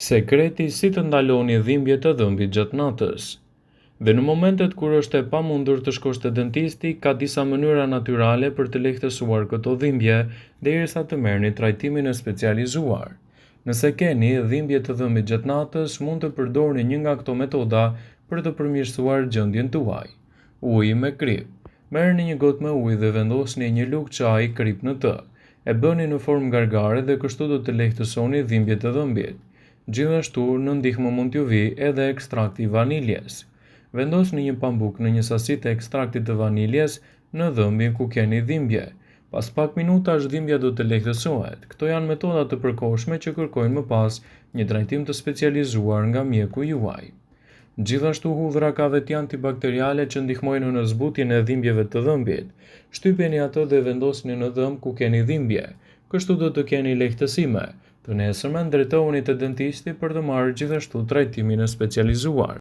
Sekreti si të ndaloni dhimbje të dhëmbit gjatë natës. Dhe në momentet kur është e pamundur të shkosh te dentisti, ka disa mënyra natyrale për të lehtësuar këto dhimbje derisa të merrni trajtimin e specializuar. Nëse keni dhimbje të dhëmbit gjatë natës, mund të përdorni një nga këto metoda për të përmirësuar gjendjen tuaj. Uji me krip. Merrni një gotë me ujë dhe vendosni një lugë çaji krip në të. E bëni në formë gargare dhe kështu do të lehtësoni dhimbjet e dhëmbit. Gjithashtu, në ndihmë mund t'ju vi edhe ekstrakti i vaniljes. Vendosni një pambuk në një sasi të ekstraktit të vaniljes në dhëmbin ku keni dhimbje. Pas pak minutash dhimbja do të lehtësohet. Këto janë metoda të përkohshme që kërkojnë më pas një trajtim të specializuar nga mjeku juaj. Gjithashtu hudhra ka veti antibakteriale që ndihmojnë në zbutjen e dhimbjeve të dhëmbit. Shtypjeni ato dhe vendosni në dhëmb ku keni dhimbje. Kështu do të keni lehtësime. Të nesërmen drejtohuni te dentisti për të marrë gjithashtu trajtimin e specializuar.